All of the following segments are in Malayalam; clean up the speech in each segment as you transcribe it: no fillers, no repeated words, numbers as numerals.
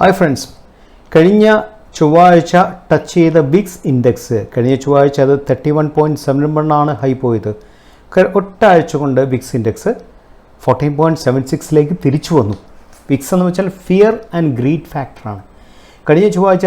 ഹായ് ഫ്രണ്ട്സ്, കഴിഞ്ഞ ചൊവ്വാഴ്ച ടച്ച് ചെയ്ത വിക്സ് ഇൻഡെക്സ് കഴിഞ്ഞ ചൊവ്വാഴ്ച അത് 31.71 ആണ് ഹൈ പോയത്. ഒറ്റാഴ്ച കൊണ്ട് വിക്സ് ഇൻഡെക്സ് 14.76 തിരിച്ചു വന്നു. വിക്സ് എന്ന് വെച്ചാൽ ഫിയർ ആൻഡ് ഗ്രീഡ് ഫാക്ടറാണ്. കഴിഞ്ഞ ചൊവ്വാഴ്ച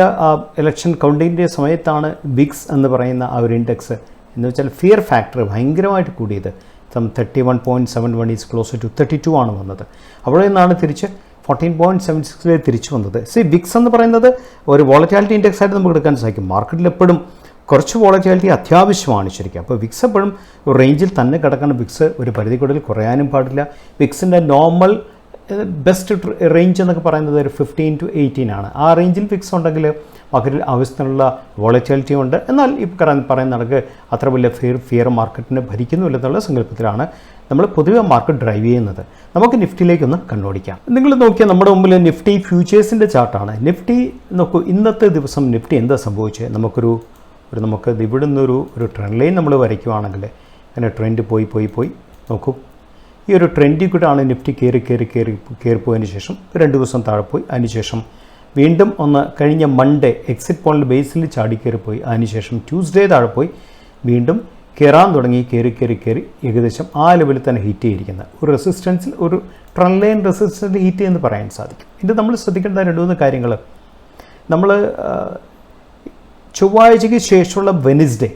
ഇലക്ഷൻ കൗണ്ടിങ്ങിൻ്റെ സമയത്താണ് വിക്സ് എന്ന് പറയുന്ന ആ ഒരു ഇൻഡെക്സ് എന്ന് വെച്ചാൽ ഫിയർ ഫാക്ടർ ഭയങ്കരമായിട്ട് കൂടിയത്. 31.71 ഈസ് ക്ലോസ് ടു 32 ആണ് വന്നത്. അവിടെ നിന്നാണ് തിരിച്ച് 14.76 തിരിച്ചു വന്നത്. വിക്സ് എന്ന് പറയുന്നത് ഒരു വോളറ്റാലിറ്റി ഇൻഡെക്സ് ആയിട്ട് നമുക്ക് എടുക്കാൻ സാധിക്കും. മാർക്കറ്റിൽ എപ്പോഴും കുറച്ച് വോളറ്റാലിറ്റി അത്യാവശ്യമാണ് ശരിക്കും. അപ്പോൾ വിക്സ് എപ്പോഴും ഒരു റേഞ്ചിൽ തന്നെ കിടക്കണം. വിക്സ് ഒരു പരിധി കൂടുതൽ കുറയാനും പാടില്ല. വിക്സിൻ്റെ നോർമൽ ബെസ്റ്റ് റേഞ്ച് എന്നൊക്കെ പറയുന്നത് ഒരു 15 to 18 ആണ്. ആ റേഞ്ചിൽ വിക്സ് ഉണ്ടെങ്കിൽ മാർക്കറ്റിൽ ആവശ്യത്തിനുള്ള വോളറ്റാലിറ്റി ഉണ്ട്. എന്നാൽ ഈ പറയുന്ന കണക്ക് അത്ര വലിയ ഫിയർ മാർക്കറ്റിനെ ഭരിക്കുന്നില്ലെന്നുള്ള സങ്കല്പത്തിലാണ് നമ്മൾ പൊതുവെ മാർക്കറ്റ് ഡ്രൈവ് ചെയ്യുന്നത്. നമുക്ക് നിഫ്റ്റിയിലേക്കൊന്ന് കണ്ണോടിക്കാം. നിങ്ങൾ നോക്കിയാൽ നമ്മുടെ മുമ്പിൽ നിഫ്റ്റി ഫ്യൂച്ചേഴ്സിൻ്റെ ചാർട്ടാണ്. നിഫ്റ്റി നോക്കൂ, ഇന്നത്തെ ദിവസം നിഫ്റ്റി എന്താ സംഭവിച്ചത്? നമുക്ക് ഇവിടെ നിന്നൊരു ട്രെൻഡ് ലൈൻ നമ്മൾ വരയ്ക്കുവാണെങ്കിൽ അങ്ങനെ ട്രെൻഡ് പോയി നോക്കൂ. ഈ ഒരു ട്രെൻഡിൽ കൂടെയാണ് നിഫ്റ്റി കയറി പോയതിന് ശേഷം 2 ദിവസം താഴെ പോയി. അതിനുശേഷം വീണ്ടും ഒന്ന് കഴിഞ്ഞ മൺഡേ എക്സിറ്റ് പോയിന്റ് ബേസിൽ ചാടി കയറിപ്പോയി. അതിനുശേഷം ട്യൂസ്ഡേ താഴെ പോയി വീണ്ടും കയറാൻ തുടങ്ങി. കയറി ഏകദേശം ആ ലെവലിൽ തന്നെ ഹിറ്റ് ചെയ്തിരിക്കുന്നത് ഒരു റെസിസ്റ്റൻസിൽ ഒരു ട്രെൻഡ് ലൈൻ റെസിസ്റ്റൻസിൽ ഹിറ്റ് എന്ന് പറയാൻ സാധിക്കും. ഇത് നമ്മൾ ശ്രദ്ധിക്കേണ്ട 2-3 കാര്യങ്ങൾ. നമ്മൾ ചൊവ്വാഴ്ചയ്ക്ക് ശേഷമുള്ള വെനിസ്ഡേ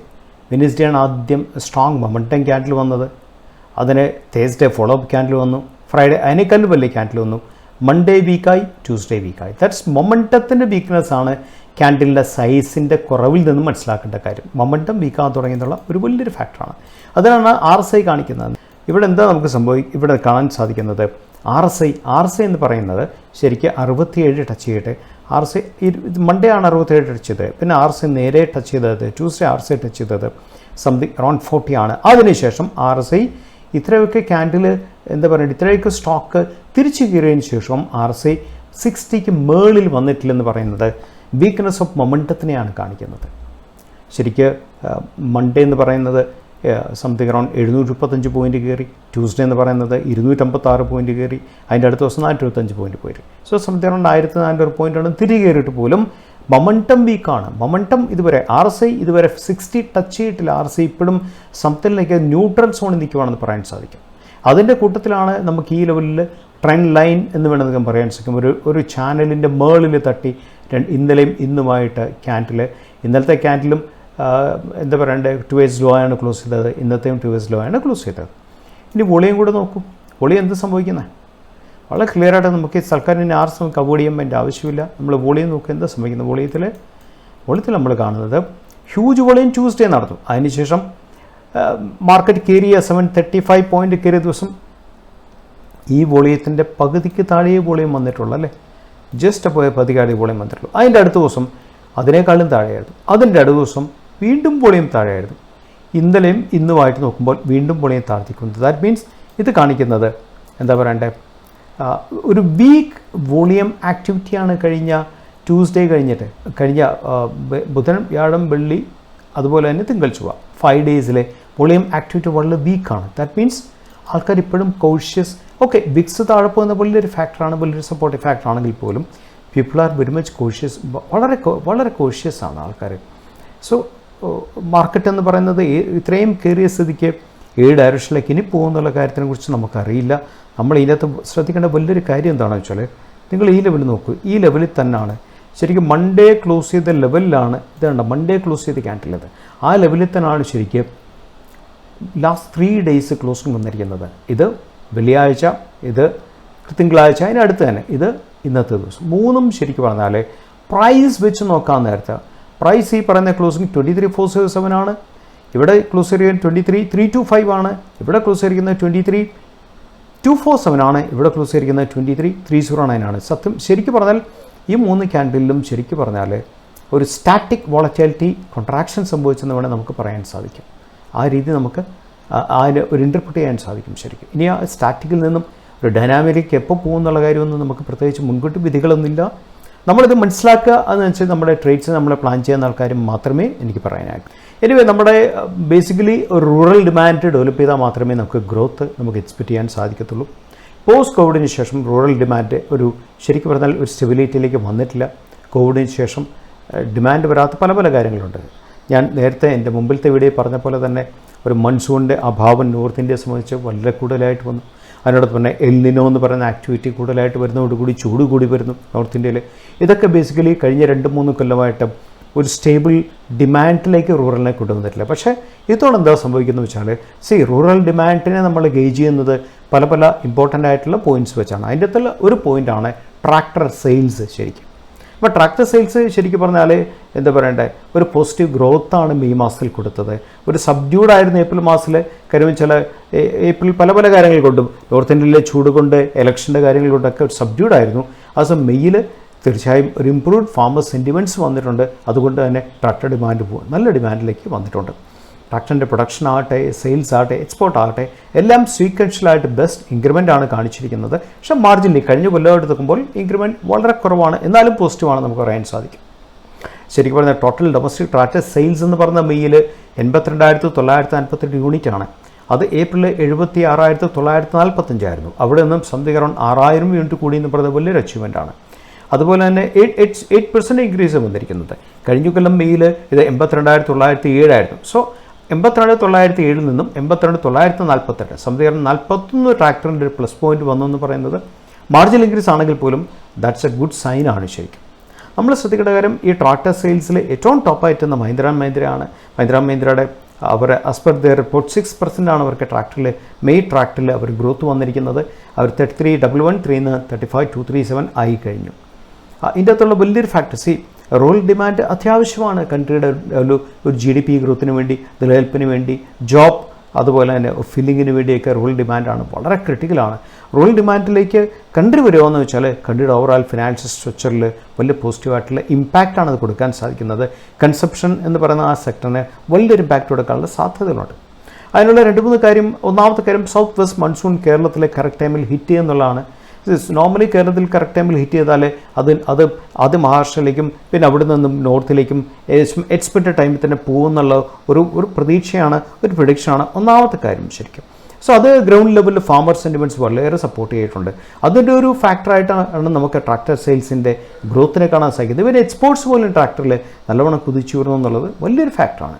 ആണ് ആദ്യം സ്ട്രോങ് മൊമെൻറ്റം ക്യാൻഡിൽ വന്നത്. അതിന് തേഴ്സ്ഡേ ഫോളോ അപ്പ് ക്യാൻഡിൽ വന്നു. ഫ്രൈഡേ അതിനേക്കാളും വലിയ ക്യാൻഡിൽ വന്നു. മൺഡേ വീക്കായി, ട്യൂസ്ഡേ വീക്കായി. ദാറ്റ്സ് മൊമെൻറ്റത്തിൻ്റെ വീക്ക്നെസ്സാണ് ക്യാൻഡിലിൻ്റെ സൈസിൻ്റെ കുറവിൽ നിന്ന് മനസ്സിലാക്കേണ്ട കാര്യം. മൊമെൻറ്റം വീക്കാകാൻ തുടങ്ങിയെന്നുള്ള ഒരു വലിയൊരു ഫാക്ടറാണ്. അതിനാണ് RSI കാണിക്കുന്നത്. ഇവിടെ എന്താ നമുക്ക് ഇവിടെ കാണാൻ സാധിക്കുന്നത്? RSI എന്ന് പറയുന്നത് ശരിക്കും 67 ടച്ച് ചെയ്യട്ടെ. RSI മൺഡേ ആണ് 67 ടച്ച് ചെയ്തത്. പിന്നെ RSI നേരെ ടച്ച് ചെയ്തത് ട്യൂസ്ഡേ RSI ടച്ച് ചെയ്തത് സംതിങ് അറൗണ്ട് 40 ആണ്. അതിനുശേഷം RSI ഇത്രയൊക്കെ ക്യാൻഡിൽ എന്താ പറയുക, ഇത്രയൊക്കെ സ്റ്റോക്ക് തിരിച്ചു കയറിയതിന് ശേഷം RSI 60ക്ക് മേളിൽ വന്നിട്ടില്ലെന്ന് പറയുന്നത് വീക്ക്നെസ് ഓഫ് മൊമെൻറ്റത്തിനെയാണ് കാണിക്കുന്നത്. ശരിക്ക് മൺഡേ എന്ന് പറയുന്നത് സംതിങ് അറൗണ്ട് 735 പോയിൻറ്റ് കയറി. ട്യൂസ്ഡേ എന്ന് പറയുന്നത് 256 പോയിൻറ്റ് കയറി. അതിൻ്റെ അടുത്ത ദിവസം 425 പോയിൻറ്റ് പോയി. സോ സംതിങ് അറൗണ്ട് 1400 പോയിൻ്റാണ് തിരികെ കയറിയിട്ട് പോലും മൊമെൻറ്റം വീക്കാണ്. മൊമെൻറ്റം ഇതുവരെ RSI 60 ടച്ച് ചെയ്തിട്ടില്ല. RSI ഇപ്പോഴും സംതിങ്ങിലേക്ക് ന്യൂട്രൽ സോണിൽ നിൽക്കുവാണെന്ന് പറയാൻ സാധിക്കും. അതിൻ്റെ കൂട്ടത്തിലാണ് നമുക്ക് ഈ ലെവലിൽ ട്രെൻഡ് ലൈൻ എന്ന് വേണമെങ്കിൽ പറയാൻ സാധിക്കും. ഒരു ചാനലിൻ്റെ മേളിൽ തട്ടി ഇന്നലെയും ഇന്നുമായിട്ട് ഇന്നലത്തെ ക്യാൻഡിലും എന്താ പറയണ്ടേ 2 days ലോ ആണ് ക്ലോസ് ചെയ്തത്. ഇന്നത്തെയും 2 days ലോ ആണ് ക്ലോസ് ചെയ്തത്. ഇനി വോളിയം കൂടെ നോക്കൂ. വോളിയം എന്ത് സംഭവിക്കുന്നത്? വളരെ ക്ലിയർ ആയിട്ട് നമുക്ക് സർക്കാരിന് നമുക്ക് അവോയ്ഡ് ചെയ്യാൻ വേണ്ട ആവശ്യമില്ല. നമ്മൾ വോളിയം നോക്കുക എന്താ സംഭവിക്കുന്നത്. വോളിയത്തിൽ നമ്മൾ കാണുന്നത് ഹ്യൂജ് വോളിയം ട്യൂസ്ഡേ നടന്നു. അതിനുശേഷം മാർക്കറ്റ് കയറിയ 735 പോയിൻറ്റ് കയറിയ ദിവസം ഈ വോളിയത്തിൻ്റെ പകുതിക്ക് താഴെ വോളിയം വന്നിട്ടുള്ളൂ അല്ലേ. ജസ്റ്റ് പോയ പകുതിക്കാടി വോളിയം വന്നിട്ടുള്ളൂ. അതിൻ്റെ അടുത്ത ദിവസം അതിനേക്കാളും താഴെയായിരുന്നു. അതിൻ്റെ അടുത്ത ദിവസം വീണ്ടും വോളിയം താഴെയായിരുന്നു. ഇന്നലെയും ഇന്നുമായിട്ട് നോക്കുമ്പോൾ വീണ്ടും വോളിയം താഴ്ത്തിക്കുന്നത്. ദാറ്റ് മീൻസ് ഇത് കാണിക്കുന്നത് എന്താ പറയണ്ടേ, ഒരു വീക്ക് വോളിയം ആക്ടിവിറ്റിയാണ് കഴിഞ്ഞ ട്യൂസ്ഡേ കഴിഞ്ഞ ബുധൻ, വ്യാഴം, വെള്ളി, അതുപോലെ തന്നെ തിങ്കൾ, ചൊവ്വ 5 ഡേയ്സിലെ വോളിയം ആക്ടിവിറ്റി വളരെ വീക്കാണ്. ദാറ്റ് മീൻസ് ആൾക്കാർ ഇപ്പോഴും കോഷ്യസ്. ഓക്കെ, വിക്സ് താഴെ പോകുന്ന വലിയൊരു ഫാക്ടറാണ്, വലിയൊരു സപ്പോർട്ടീവ് ഫാക്ടർ ആണെങ്കിൽ പോലും people are very much cautious. വളരെ കോഷ്യസ് ആണ് ആൾക്കാർ. സോ മാർക്കറ്റ് എന്ന് പറയുന്നത് ഇത്രയും കയറിയ സ്ഥിതിക്ക് ഡയറക്ഷനിലേക്ക് ഇനി പോകുന്നുള്ള കാര്യത്തിനെക്കുറിച്ച് നമുക്കറിയില്ല. നമ്മൾ ഇതിനകത്ത് ശ്രദ്ധിക്കേണ്ട വലിയൊരു കാര്യം എന്താണെന്ന് വെച്ചാൽ, നിങ്ങൾ ഈ ലെവൽ നോക്കൂ. ഈ ലെവലിൽ തന്നെയാണ് ശരിക്കും മൺഡേ ക്ലോസ് ചെയ്ത ലെവലിലാണ് ഇതുണ്ട്. മൺഡേ ക്ലോസ് ചെയ്ത് ക്യാൻഡിലത് ആ ലെവലിൽ തന്നെയാണ് ശരിക്കും ലാസ്റ്റ് 3 days ക്ലോസിങ് വന്നിരിക്കുന്നത്. ഇത് വെള്ളിയാഴ്ച, ഇത് തിങ്കളാഴ്ച, അതിനടുത്ത് തന്നെ ഇത് ഇന്നത്തെ ദിവസം. 3ഉം ശരിക്കും പറഞ്ഞാൽ പ്രൈസ് വെച്ച് നോക്കാൻ നേരത്തെ പ്രൈസ് ഈ പറയുന്ന ക്ലോസിങ് 23,407 ആണ്. ഇവിടെ ക്ലോസ് ചെയ്തിരിക്കുന്നത് 23,325 ആണ്. ഇവിടെ ക്ലോസ് ചെയ്തിരിക്കുന്നത് 23,247 ആണ്. ഇവിടെ ക്ലോസ് ചെയ്തിരിക്കുന്നത് 23,309 ആണ്. ശരിക്കും പറഞ്ഞാൽ ഈ 3 ക്യാൻഡിലും ശരിക്കും പറഞ്ഞാൽ ഒരു സ്റ്റാറ്റിക് വോളറ്റാലിറ്റി കോൺട്രാക്ഷൻ സംഭവിച്ചെന്ന് വേണമെങ്കിൽ നമുക്ക് പറയാൻ സാധിക്കും. ആ രീതി നമുക്ക് അതിന് ഒരു ഇൻ്റർപ്രിറ്റ് ചെയ്യാൻ സാധിക്കും ശരിക്കും. ഇനി ആ സ്റ്റാറ്റിക്കിൽ നിന്നും ഒരു ഡൈനാമിക് എപ്പോൾ പോകുന്നുള്ള കാര്യമൊന്നും നമുക്ക് പ്രത്യേകിച്ച് മുൻകൂട്ടി വിധികളൊന്നുമില്ല. നമ്മളിത് മനസ്സിലാക്കുക. അതെന്ന് വെച്ചാൽ നമ്മുടെ ട്രേഡ്സ് നമ്മൾ പ്ലാൻ ചെയ്യുന്ന ആൾക്കാർ മാത്രമേ എനിക്ക് പറയാനായിട്ട്. എനിവേ നമ്മുടെ ബേസിക്കലി ഒരു റൂറൽ ഡിമാൻഡ് ഡെവലപ്പ് ചെയ്താൽ മാത്രമേ നമുക്ക് ഗ്രോത്ത് നമുക്ക് എക്സ്പെക്റ്റ് ചെയ്യാൻ സാധിക്കത്തുള്ളൂ. പോസ്റ്റ് കോവിഡിന് ശേഷം റൂറൽ ഡിമാൻഡ് ശരിക്കും പറഞ്ഞാൽ ഒരു സ്റ്റെബിലിറ്റിയിലേക്ക് വന്നിട്ടില്ല. കോവിഡിന് ശേഷം ഡിമാൻഡ് വരാത്ത പല പല കാര്യങ്ങളുണ്ട്. ഞാൻ നേരത്തെ എൻ്റെ മുമ്പിലത്തെ വീഡിയോ പറഞ്ഞ പോലെ തന്നെ ഒരു മൺസൂണിൻ്റെ അഭാവം നോർത്ത് ഇന്ത്യയെ സംബന്ധിച്ച് വളരെ കൂടുതലായിട്ട് വന്നു. അതിനോടൊപ്പം തന്നെ എൽ നിനോ എന്ന് പറയുന്ന ആക്ടിവിറ്റി കൂടുതലായിട്ട് വരുന്നതോടുകൂടി ചൂട് കൂടി വരുന്നു നോർത്ത് ഇന്ത്യയിൽ. ഇതൊക്കെ ബേസിക്കലി കഴിഞ്ഞ 2-3 കൊല്ലമായിട്ട് ഒരു സ്റ്റേബിൾ ഡിമാൻഡിലേക്ക് റൂറലിനെ കൊണ്ടുവന്നിട്ടില്ല. പക്ഷേ ഇതോടെ എന്താ സംഭവിക്കുന്നത് വെച്ചാൽ റൂറൽ ഡിമാൻഡിനെ നമ്മൾ ഗേജ് ചെയ്യുന്നത് പല പല ഇമ്പോർട്ടൻ്റ് ആയിട്ടുള്ള പോയിൻറ്റ്സ് വെച്ചാണ്. അതിൻ്റെ അകത്തുള്ള ഒരു പോയിൻ്റാണ് ട്രാക്ടർ സെയിൽസ്. ശരിക്കും അപ്പോൾ ട്രാക്ടർ സെയിൽസ് ശരിക്കും പറഞ്ഞാൽ എന്താ പറയണ്ടേ, ഒരു പോസിറ്റീവ് ഗ്രോത്താണ് മെയ് മാസത്തിൽ കൊടുത്തത്. ഒരു സബ്ഡ്യൂഡായിരുന്നു ഏപ്രിൽ മാസത്തിൽ. കാര്യം വെച്ചാൽ ഏപ്രിൽ പല പല കാര്യങ്ങൾ കൊണ്ടും നോർത്ത് ഇന്ത്യയിലെ ചൂട് കൊണ്ട് ഇലക്ഷൻ്റെ കാര്യങ്ങൾ കൊണ്ടൊക്കെ ഒരു സബ്ഡ്യൂഡായിരുന്നു. അത് മെയ്യിൽ തീർച്ചയായും ഒരു ഇംപ്രൂവ്ഡ് ഫാമർ സെൻറ്റിമെൻറ്റ്സ് വന്നിട്ടുണ്ട്. അതുകൊണ്ട് തന്നെ ട്രാക്ടർ ഡിമാൻഡ് നല്ല ഡിമാൻഡിലേക്ക് വന്നിട്ടുണ്ട്. ട്രാക്ടറിൻ്റെ പ്രൊഡക്ഷൻ ആകട്ടെ, സെയിൽസ് ആകട്ടെ, എക്സ്പോർട്ട് ആകട്ടെ, എല്ലാം സീക്വൻഷ്യലായിട്ട് ബെസ്റ്റ് ഇൻക്രിമെൻ്റ് ആണ് കാണിച്ചിരിക്കുന്നത്. പക്ഷേ മാർജിനലി കഴിഞ്ഞ കൊല്ലമായിട്ട് നോക്കുമ്പോൾ ഇൻക്രിമെൻറ്റ് വളരെ കുറവാണ്, എന്നാലും പോസിറ്റീവാണ് നമുക്ക് പറയാൻ സാധിക്കും. ശരിക്കും പറഞ്ഞാൽ ടോട്ടൽ ഡൊമസ്റ്റിക് ട്രാക്ടർ സെയിൽസ് എന്ന് പറഞ്ഞ മെയ്യിൽ 82,958 യൂണിറ്റാണ്. അത് ഏപ്രിൽ 76,945 ആയിരുന്നു. അവിടെ നിന്നും സംതിങ് അറൗണ്ട് 6,000 യൂണിറ്റ് കൂടി എന്ന് പറയുന്നത് വലിയൊരു അച്ചീവ്മെൻ്റ് ആണ്. അതുപോലെ തന്നെ 8% ഇൻക്രീസ് വന്നിരിക്കുന്നത്. കഴിഞ്ഞ കൊല്ലം മെയ്യിൽ ഇത് 82,907 ആയിരുന്നു. സോ 82,907 നിന്നും 82,948 സംതിങ് 41 ട്രാക്ടറിൻ്റെ ഒരു പ്ലസ് പോയിൻറ്റ് വന്നു എന്ന് പറയുന്നത് മാർജിനൽ ഇൻക്രീസ് ആണെങ്കിൽ പോലും ദാറ്റ്സ് എ ഗുഡ് സൈൻ ആണ്. ശരിക്കും നമ്മൾ ശ്രദ്ധിക്കേണ്ട കാര്യം, ഈ ട്രാക്ടർ സെയിൽസിൽ ഏറ്റവും ടോപ്പായിട്ടുന്ന മഹീന്ദ്ര ആൻഡ് മഹീന്ദ്രയാണ്. മഹീന്ദ്ര ആൻഡ് മഹീന്ദ്രയുടെ അവർ ആസ് പെർ ദ റിപ്പോർട്ട് 6% ആണ് അവർക്ക് ട്രാക്ടറിൽ മെയ് ട്രാക്ടറിൽ അവർ ഗ്രോത്ത് വന്നിരിക്കുന്നത്. അവർ 33,113 35,237 ആയി കഴിഞ്ഞു. ഇതിൻ്റെ അകത്തുള്ള വലിയൊരു ഫാക്ടർ റൂറൽ ഡിമാൻഡ് അത്യാവശ്യമാണ് കൺട്രിയുടെ ഒരു GDP ഗ്രോത്തിന് വേണ്ടി, നിലനിൽപ്പിന് വേണ്ടി, ജോബ്, അതുപോലെ തന്നെ ഫില്ലിങ്ങിന് വേണ്ടിയൊക്കെ റൂറൽ ഡിമാൻഡാണ് വളരെ ക്രിട്ടിക്കലാണ്. റൂറൽ ഡിമാൻഡിലേക്ക് കൺട്രി വരുമോയെന്ന് വെച്ചാൽ കൺട്രിയുടെ ഓവറോൾ ഫിനാൻഷ്യൽ സ്ട്രക്ചറിൽ വലിയ പോസിറ്റീവായിട്ടുള്ള ഇമ്പാക്റ്റാണ് അത് കൊടുക്കാൻ സാധിക്കുന്നത്. കൺസപ്ഷൻ എന്ന് പറയുന്ന ആ സെക്ടറിന് വലിയൊരു ഇമ്പാക്റ്റ് കൊടുക്കാനുള്ള സാധ്യതകളുണ്ട്. അതിനുള്ള 2-3 കാര്യം. ഒന്നാമത്തെ കാര്യം, സൗത്ത് വെസ്റ്റ് മൺസൂൺ കേരളത്തിലെ കറക്റ്റ് ടൈമിൽ ഹിറ്റ് ചെയ്യുന്നുള്ളതാണ്. നോർമലി കേരളത്തിൽ കറക്റ്റ് ടൈമിൽ ഹിറ്റ് ചെയ്താൽ അത് ആദ്യം മഹാരാഷ്ട്രയിലേക്കും പിന്നെ അവിടെ നിന്നും നോർത്തിലേക്കും എക്സ്പെക്റ്റഡ് ടൈമിൽ തന്നെ പോകുമെന്നുള്ള ഒരു പ്രതീക്ഷയാണ്, ഒരു പ്രഡിക്ഷനാണ് ഒന്നാമത്തെ കാര്യം ശരിക്കും. സോ അത് ഗ്രൗണ്ട് ലെവലിൽ ഫാമർ സെൻറ്റിമെൻറ്റ്സ് വളരെ സപ്പോർട്ട് ചെയ്തിട്ടുണ്ട്. അതിൻ്റെ ഒരു ഫാക്ടറായിട്ടാണ് നമുക്ക് ട്രാക്ടർ സെയിൽസിൻ്റെ ഗ്രോത്തിനെ കാണാൻ സാധിക്കുന്നത്. ഇവർ എക്സ്പോർട്സ് പോലും ട്രാക്ടറിൽ നല്ലവണ്ണം കുതിച്ചു വരുന്നു എന്നുള്ളത് വലിയൊരു ഫാക്ടറാണ്.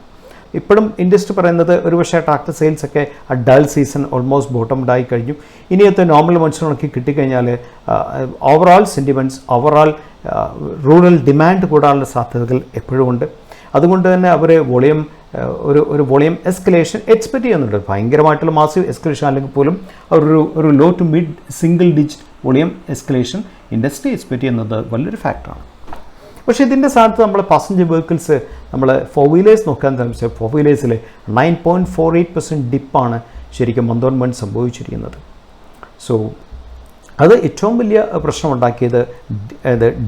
ഇപ്പോഴും ഇൻഡസ്ട്രി പറയുന്നത് ഒരുപക്ഷെ ട്രാക്ടർ സെയിൽസ് ഒക്കെ ആ ഡൾ സീസൺ ഓൾമോസ്റ്റ് ബോട്ടംഡായി കഴിഞ്ഞു. ഇനിയത്തെ നോർമൽ മൺസൂണൊക്കെ കിട്ടിക്കഴിഞ്ഞാൽ overall sentiments, overall rural demand കൂടാനുള്ള സാധ്യതകൾ എപ്പോഴും ഉണ്ട്. അതുകൊണ്ട് തന്നെ അവർ ഒരു വോളിയം എസ്കലേഷൻ എക്സ്പെക്റ്റ് ചെയ്യുന്നുണ്ട്. ഭയങ്കരമായിട്ടുള്ള മാസീവ് എസ്കലേഷൻ അല്ലെങ്കിൽ പോലും ഒരു low to mid single digit volume escalation industry expect ചെയ്യുന്നത് വലിയൊരു ഫാക്ടറാണ്. പക്ഷേ ഇതിൻ്റെ സ്ഥാനത്ത് നമ്മൾ പാസഞ്ചർ വെഹിക്കിൾസ്, നമ്മൾ 4 വീലേഴ്സ് നോക്കാൻ ശ്രമിച്ചാൽ 4 വീലേഴ്സിൽ 9.48% ഡിപ്പാണ് ശരിക്കും മന്ത് ഓൺ മന്ത് സംഭവിച്ചിരിക്കുന്നത്. സോ അത് ഏറ്റവും വലിയ പ്രശ്നമുണ്ടാക്കിയത്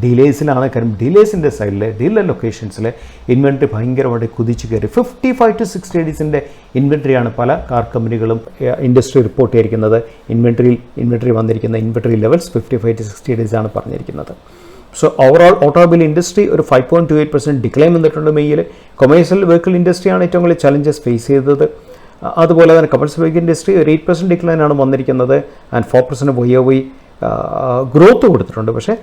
ഡീലേഴ്സിലാണ്. കാര്യം ഡീലേഴ്സിൻ്റെ സൈഡിൽ, ഡീലർ ലൊക്കേഷൻസിൽ ഇൻവെൻട്രി ഭയങ്കരമായിട്ട് കുതിച്ച് കയറി. 55 to 60 ഡേയ്സിൻ്റെ ഇൻവെൻട്രിയാണ് പല കാർ കമ്പനികളും ഇൻഡസ്ട്രി റിപ്പോർട്ട് ചെയ്തിരിക്കുന്നത്. ഇൻവെൻട്രി വന്നിരിക്കുന്ന ഇൻവെൻട്രി ലെവൽസ് 55 to 60 ഡേയ്സാണ് പറഞ്ഞിരിക്കുന്നത്. സോ ഓവറോൾ ഓട്ടോമൊബൈൽ ഇൻഡസ്ട്രി ഒരു 5.28% ഡിക്ലൈൻ വന്നിട്ടുണ്ട് മെയ്യിൽ. കൊമേഴ്ഷ്യൽ വെഹിക്കിൾ ഇൻഡസ്ട്രിയാണ് ഏറ്റവും വലിയ ചലഞ്ചസ് ഫേസ് ചെയ്തത്. അതുപോലെ തന്നെ കമേഴ്ഷ്യൽ വെഹിക്കിൾ ഇൻഡസ്ട്രി ഒരു 8% ഡിക്ലൈനാണ് വന്നിരിക്കുന്നത്. ആൻഡ് 4% YOY ഗ്രോത്ത് കൊടുത്തിട്ടുണ്ട്. പക്ഷേ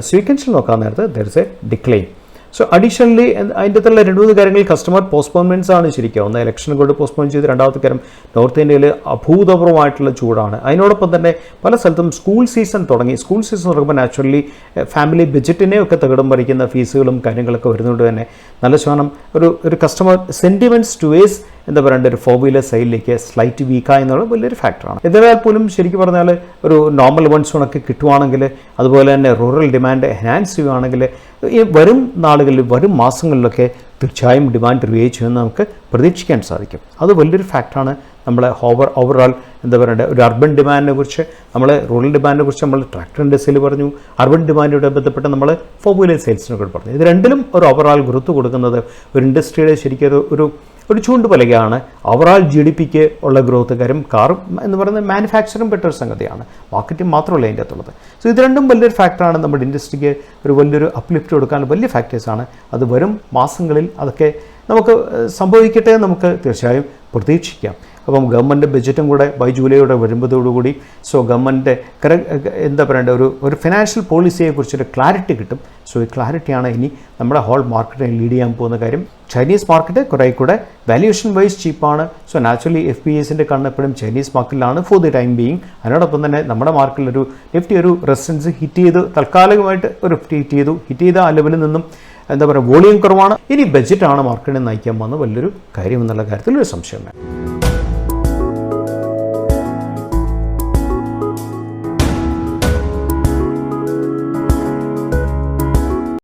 സീക്വൻഷ്യൽ നോക്കാൻ നേരത്ത് there is A decline. So additionally അതിൻ്റെ അകത്തുള്ള 2-3 കാര്യങ്ങൾ കസ്റ്റമർ പോസ്റ്റ്പോൺമെൻറ്റ്സ് ആണ് ശരിക്കും. ഒന്ന് ഇലക്ഷൻ കൊണ്ട് പോസ്റ്റ്പോൺ ചെയ്ത്, രണ്ടാമത്തെ കാര്യം നോർത്ത് ഇന്ത്യയിൽ അഭൂതപൂർവമായിട്ടുള്ള ചൂടാണ്. അതിനോടൊപ്പം തന്നെ പല സ്ഥലത്തും സ്കൂൾ സീസൺ തുടങ്ങി. സ്കൂൾ സീസൺ തുടങ്ങുമ്പോൾ നാച്ചുറലി ഫാമിലി ബഡ്ജറ്റിനെയൊക്കെ തകിടം മറിക്കുന്ന ഫീസുകളും കാര്യങ്ങളൊക്കെ വരുന്നതുകൊണ്ട് തന്നെ നല്ല ശതമാനം ഒരു കസ്റ്റമർ സെൻറ്റിമെൻറ്റ്സ് ടുവേഴ്സ് എന്താ പറയേണ്ട ഒരു 4 വീലർ സൈഡിലേക്ക് സ്ലൈറ്റ് വീക്കായി എന്നുള്ള വലിയൊരു ഫാക്ടറാണ്. എന്നിരുന്നാൽ പോലും ശരിക്കും പറഞ്ഞാൽ ഒരു നോർമൽ മൺസൂണൊക്കെ കിട്ടുവാണെങ്കിൽ, അതുപോലെ തന്നെ റൂറൽ ഡിമാൻഡ് എൻഹാൻസ് ചെയ്യുകയാണെങ്കിൽ ഈ വരും നാളുകളിൽ, വരും മാസങ്ങളിലൊക്കെ തീർച്ചയായും ഡിമാൻഡ് റിവൈവ് ചെയ്യുമെന്ന് നമുക്ക് പ്രതീക്ഷിക്കാൻ സാധിക്കും. അത് വലിയൊരു ഫാക്ടറാണ്. നമ്മളെ ഓവറോൾ എന്താ പറയേണ്ടത് ഒരു അർബൻ ഡിമാൻഡിനെ കുറിച്ച്, നമ്മൾ റൂറൽ ഡിമാൻഡിനെ കുറിച്ച് നമ്മൾ ട്രാക്ടർ ഇൻഡസ്ട്രിയിൽ പറഞ്ഞു, അർബൻ ഡിമാൻഡോട് ബന്ധപ്പെട്ട് നമ്മൾ 4 വീലർ സെയിൽസിനെ കൂടെ പറഞ്ഞു. ഇത് രണ്ടിലും ഒരു ഓവറോൾ ഗ്രോത്ത് കൊടുക്കുന്നത് ഒരു ഇൻഡസ്ട്രിയുടെ ശരിക്കും ഒരു ചൂണ്ടുപലകയാണ്. ഓവറോൾ GDPക്ക് ഉള്ള ഗ്രോത്ത്. കാര്യം കാർ എന്ന് പറയുന്നത് മാനുഫാക്ചറിങ് പെട്ടൊരു സംഗതിയാണ്, മാർക്കറ്റിംഗ് മാത്രമല്ല അതിൻ്റെ അകത്തുള്ളത്. സോ ഇത് രണ്ടും വലിയൊരു ഫാക്ടറാണ്. നമ്മുടെ ഇൻഡസ്ട്രിക്ക് ഒരു വലിയൊരു അപ്ലിഫ്റ്റ് കൊടുക്കാൻ വലിയ ഫാക്ടേഴ്സാണ്. അത് വരും മാസങ്ങളിൽ അതൊക്കെ നമുക്ക് സംഭവിക്കട്ടെ, നമുക്ക് തീർച്ചയായും പ്രതീക്ഷിക്കാം. അപ്പം ഗവൺമെൻറ് ബഡ്ജറ്റും കൂടെ ബൈ ജൂലൈയോടെ വരുമ്പോഴത്തോടുകൂടി സോ ഗവൺമെൻറ് എന്താ പറയേണ്ട ഒരു ഫിനാൻഷ്യൽ പോളിസിയെക്കുറിച്ചൊരു ക്ലാരിറ്റി കിട്ടും. സോ ഈ ക്ലാരിറ്റിയാണ് ഇനി നമ്മുടെ ഹോൾ മാർക്കറ്റിനെ ലീഡ് ചെയ്യാൻ പോകുന്ന കാര്യം. ചൈനീസ് മാർക്കറ്റ് കുറേ കൂടെ വാല്യൂഷൻ വൈസ് ചീപ്പാണ്. സോ നാച്ചുറലി FPSൻ്റെ കണ്ണ് എപ്പോഴും ചൈനീസ് മാർക്കറ്റിലാണ് ഫോർ ദി ടൈം ബീയിങ്. അതിനോടൊപ്പം തന്നെ നമ്മുടെ മാർക്കറ്റിലൊരു നിഫ്റ്റി ഒരു റെസിസ്റ്റൻസ് ഹിറ്റ് ചെയ്ത് താൽക്കാലികമായിട്ട് ഒരു ഹിറ്റ് ചെയ്ത ആ ലെവലിൽ നിന്നും എന്താ പറയുക വോളിയം കുറവാണ്. ഇനി ബഡ്ജറ്റാണ് മാർക്കറ്റിനെ നയിക്കാൻ പോകുന്നത് വലിയൊരു കാര്യം എന്നുള്ള കാര്യത്തിൽ ഒരു സംശയം വേണം.